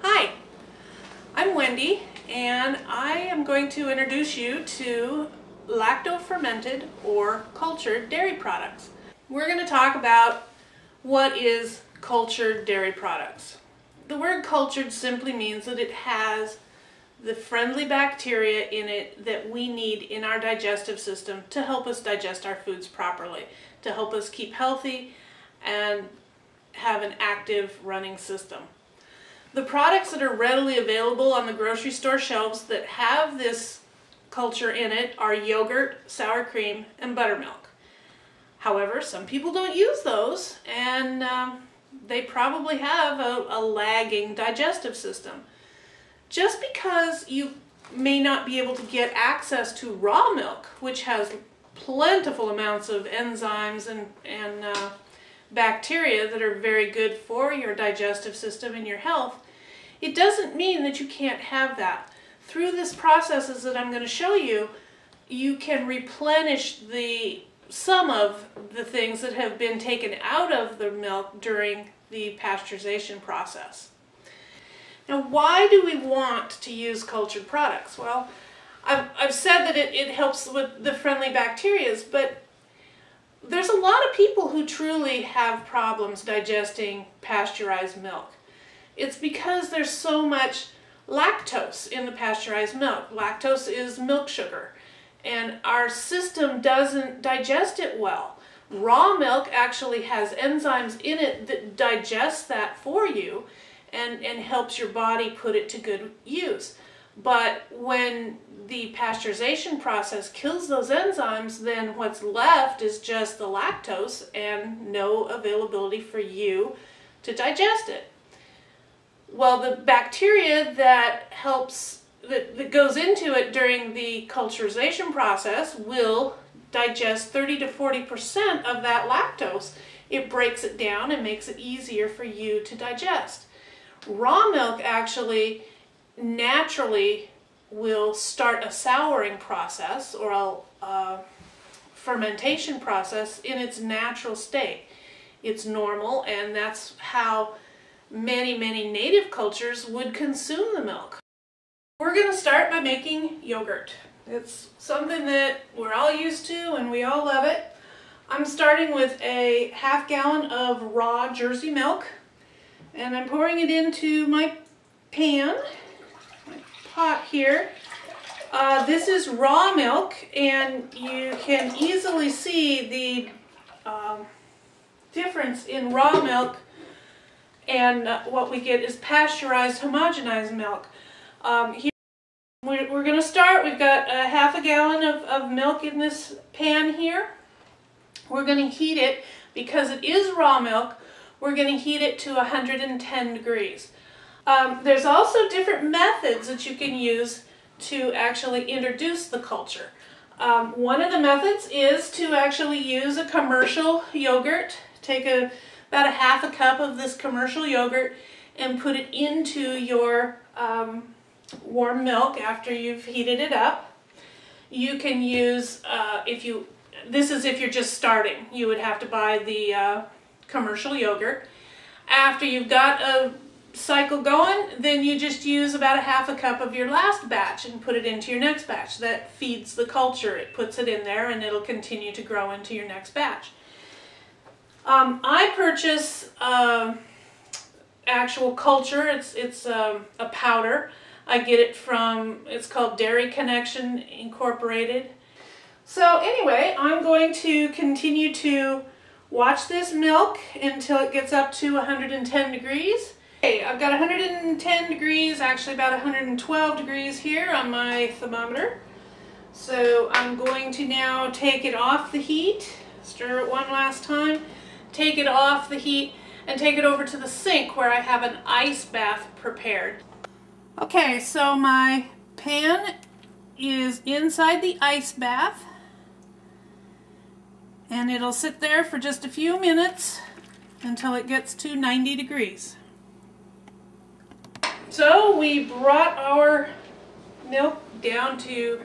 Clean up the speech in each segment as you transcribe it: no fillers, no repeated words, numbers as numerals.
Hi, I'm Wendy, and I am going to introduce you to lacto-fermented or cultured dairy products. We're going to talk about what is cultured dairy products. The word cultured simply means that it has the friendly bacteria in it that we need in our digestive system to help us digest our foods properly, to help us keep healthy and have an active running system. The products that are readily available on the grocery store shelves that have this culture in it are yogurt, sour cream, and buttermilk. However, some people don't use those, and they probably have a lagging digestive system. Just because you may not be able to get access to raw milk, which has plentiful amounts of enzymes and bacteria that are very good for your digestive system and your health, it doesn't mean that you can't have that. Through these processes that I'm going to show you, you can replenish some of the things that have been taken out of the milk during the pasteurization process. Now, why do we want to use cultured products? Well, I've said that it helps with the friendly bacteria, but there's a lot of people who truly have problems digesting pasteurized milk. It's because there's so much lactose in the pasteurized milk. Lactose is milk sugar, and our system doesn't digest it well. Raw milk actually has enzymes in it that digest that for you and helps your body put it to good use. But when the pasteurization process kills those enzymes, then what's left is just the lactose and no availability for you to digest it. Well, the bacteria that goes into it during the culturization process will digest 30 to 40% of that lactose. It breaks it down and makes it easier for you to digest. Raw milk actually naturally will start a souring process or a fermentation process in its natural state. It's normal, and that's how many native cultures would consume the milk. We're going to start by making yogurt. It's something that we're all used to and we all love it. I'm starting with a half gallon of raw Jersey milk, and I'm pouring it into my pan, my pot here. This is raw milk, and you can easily see the difference in raw milk and what we get is pasteurized homogenized milk. Here we're going to start. We've got a half a gallon of milk in this pan here. We're going to heat it, because it is raw milk, we're going to heat it to 110 degrees. There's also different methods that you can use to actually introduce the culture. One of the methods is to actually use a commercial yogurt. Take about a half a cup of this commercial yogurt and put it into your warm milk after you've heated it up. You can use, this is if you're just starting, you would have to buy the commercial yogurt. After you've got a cycle going, then you just use about a half a cup of your last batch and put it into your next batch. That feeds the culture. It puts it in there and it'll continue to grow into your next batch. I purchase actual culture. It's a powder. I get it from, it's called Dairy Connection Incorporated. So anyway, I'm going to continue to watch this milk until it gets up to 110 degrees. Okay, I've got 110 degrees, actually about 112 degrees here on my thermometer. So I'm going to now take it off the heat, stir it one last time, take it off the heat, and take it over to the sink where I have an ice bath prepared. Okay, so my pan is inside the ice bath, and it'll sit there for just a few minutes until it gets to 90 degrees. So we brought our milk down to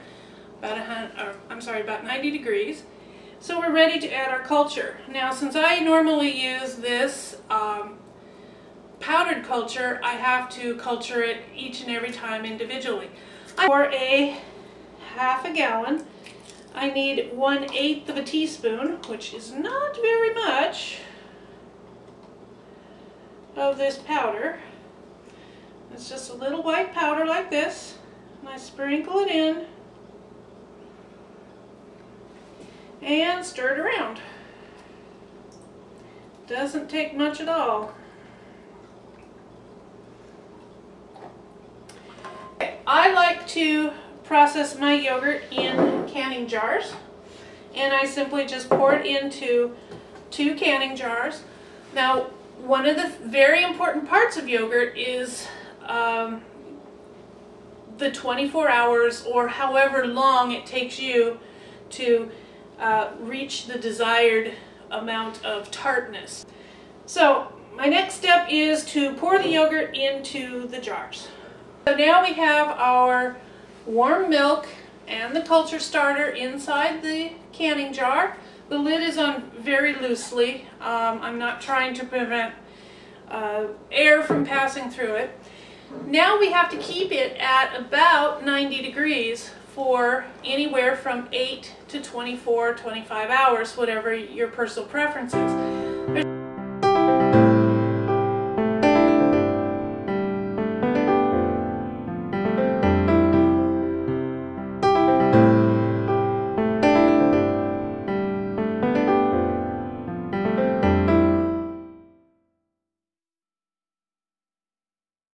about 90 degrees. So we're ready to add our culture. Now, since I normally use this powdered culture, I have to culture it each and every time individually. For a half a gallon, I need 1/8 of a teaspoon, which is not very much, of this powder. It's just a little white powder like this, and I sprinkle it in and stir it around. Doesn't take much at all. I like to process my yogurt in canning jars, and I simply just pour it into 2 canning jars. Now, one of the very important parts of yogurt is the 24 hours or however long it takes you to reach the desired amount of tartness. So my next step is to pour the yogurt into the jars. So now we have our warm milk and the culture starter inside the canning jar. The lid is on very loosely. I'm not trying to prevent air from passing through it. Now we have to keep it at about 90 degrees for anywhere from 8 to 24, 25 hours, whatever your personal preference is.